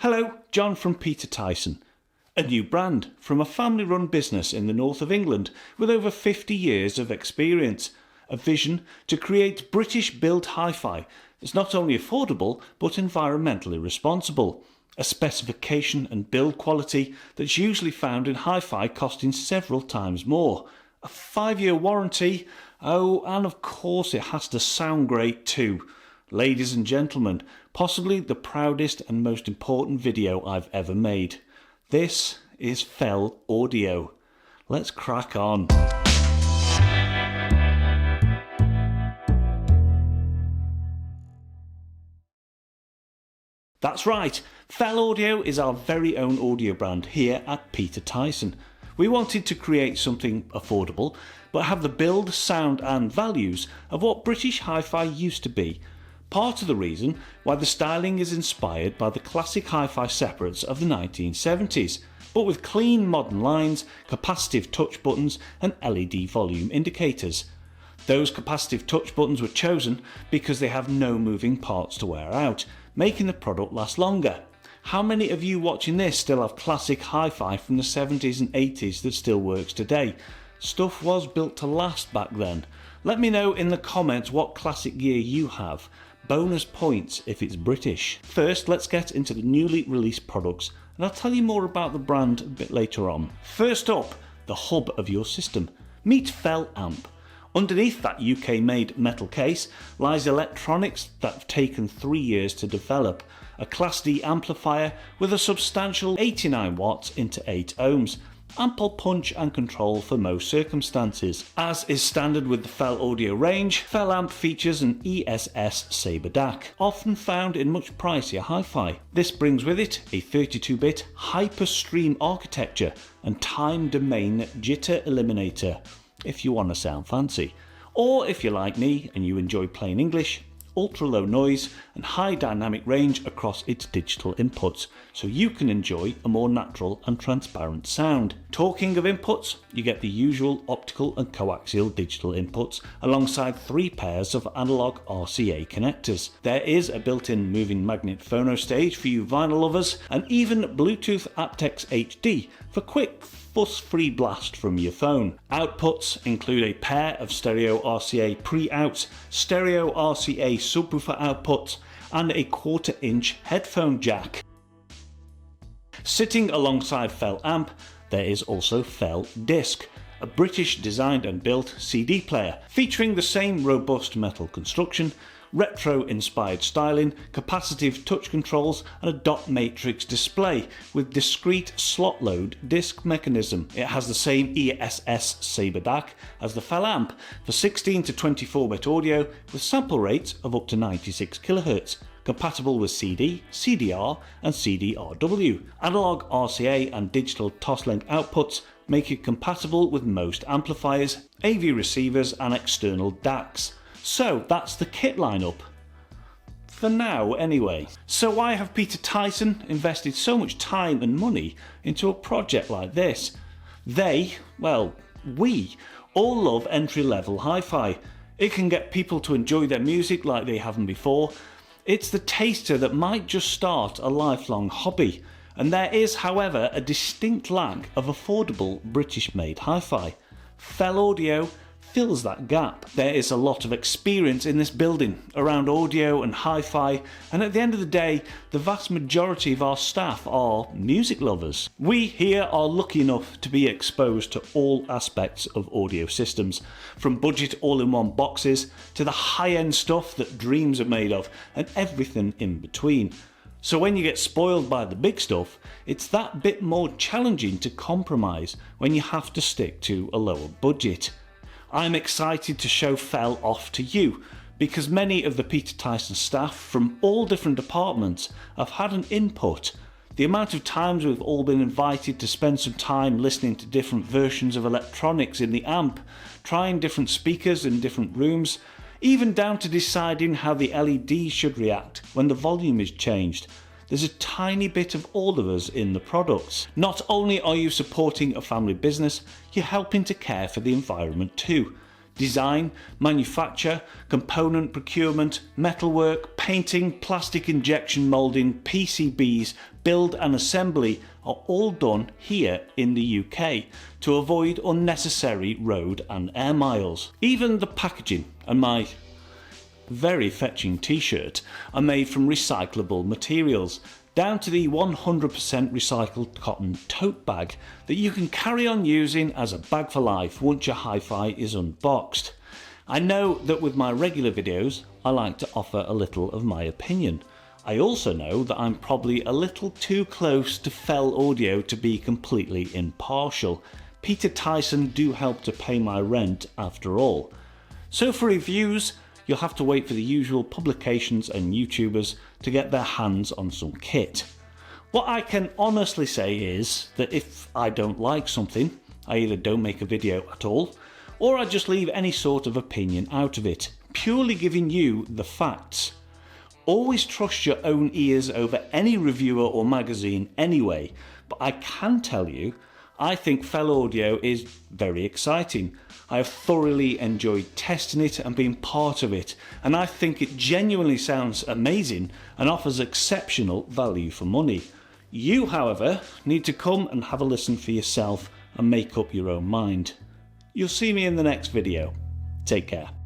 Hello, John from Peter Tyson. A new brand from a family-run business in the north of England with over 50 years of experience. A vision to create British-built hi-fi that's not only affordable but environmentally responsible. A specification and build quality that's usually found in hi-fi costing several times more. A 5-year warranty, and of course it has to sound great too. Ladies and gentlemen, possibly the proudest and most important video I've ever made. This is Fell Audio. Let's crack on. That's right, Fell Audio is our very own audio brand here at Peter Tyson. We wanted to create something affordable, but have the build, sound and values of what British hi-fi used to be. Part of the reason why the styling is inspired by the classic hi-fi separates of the 1970s, but with clean modern lines, capacitive touch buttons and LED volume indicators. Those capacitive touch buttons were chosen because they have no moving parts to wear out, making the product last longer. How many of you watching this still have classic hi-fi from the 70s and 80s that still works today? Stuff was built to last back then. Let me know in the comments what classic gear you have. Bonus points if it's British. First, let's get into the newly released products, and I'll tell you more about the brand a bit later on. First up, the hub of your system. Meet Fell Amp. Underneath that UK-made metal case lies electronics that have taken 3 years to develop. A Class D amplifier with a substantial 89 watts into 8 ohms. Ample punch and control for most circumstances. As is standard with the Fell Audio range, Fell Amp features an ESS Sabre DAC, often found in much pricier hi-fi. This brings with it a 32-bit Hyperstream architecture and time domain jitter eliminator, if you want to sound fancy. Or if you're like me and you enjoy plain English, ultra low noise and high dynamic range across its digital inputs, so you can enjoy a more natural and transparent sound. Talking of inputs, you get the usual optical and coaxial digital inputs alongside 3 pairs of analog RCA connectors. There is a built-in moving magnet phono stage for you vinyl lovers, and even Bluetooth aptX HD for quick fuss-free blast from your phone. Outputs include a pair of stereo RCA pre-outs, stereo RCA subwoofer outputs and a 1/4 inch headphone jack. Sitting alongside Fell Amp, there is also Fell Disc, a British designed and built CD player featuring the same robust metal construction, retro-inspired styling, capacitive touch controls and a dot matrix display with discrete slot load disc mechanism. It has the same ESS Sabre DAC as the Fell Amp for 16 to 24-bit audio with sample rates of up to 96 kHz. Compatible with CD, CDR and CDRW. Analog RCA and digital toslink outputs make it compatible with most amplifiers, AV receivers and external DACs. So that's the kit lineup. For now anyway. So why have Peter Tyson invested so much time and money into a project like this? We all love entry-level hi-fi. It can get people to enjoy their music like they haven't before. It's the taster that might just start a lifelong hobby. And there is, however, a distinct lack of affordable British-made hi-fi. Fell Audio fills that gap. There is a lot of experience in this building around audio and hi-fi, and at the end of the day, the vast majority of our staff are music lovers. We here are lucky enough to be exposed to all aspects of audio systems, from budget all-in-one boxes to the high-end stuff that dreams are made of, and everything in between. So when you get spoiled by the big stuff, it's that bit more challenging to compromise when you have to stick to a lower budget. I'm excited to show Fell off to you, because many of the Peter Tyson staff from all different departments have had an input. The amount of times we've all been invited to spend some time listening to different versions of electronics in the amp, trying different speakers in different rooms, even down to deciding how the LED should react when the volume is changed. There's a tiny bit of all of us in the products. Not only are you supporting a family business, you're helping to care for the environment too. Design, manufacture, component procurement, metalwork, painting, plastic injection moulding, PCBs, build and assembly are all done here in the UK to avoid unnecessary road and air miles. Even the packaging and my very fetching t-shirt are made from recyclable materials, down to the 100% recycled cotton tote bag that you can carry on using as a bag for life once your hi-fi is unboxed. I know that with my regular videos I like to offer a little of my opinion. I also know that I'm probably a little too close to Fell Audio to be completely impartial. Peter Tyson do help to pay my rent after all. So for reviews, you'll have to wait for the usual publications and YouTubers to get their hands on some kit. What I can honestly say is that if I don't like something, I either don't make a video at all, or I just leave any sort of opinion out of it, purely giving you the facts. Always trust your own ears over any reviewer or magazine anyway, but I can tell you, I think Fell Audio is very exciting. I have thoroughly enjoyed testing it and being part of it, and I think it genuinely sounds amazing and offers exceptional value for money. You, however, need to come and have a listen for yourself and make up your own mind. You'll see me in the next video. Take care.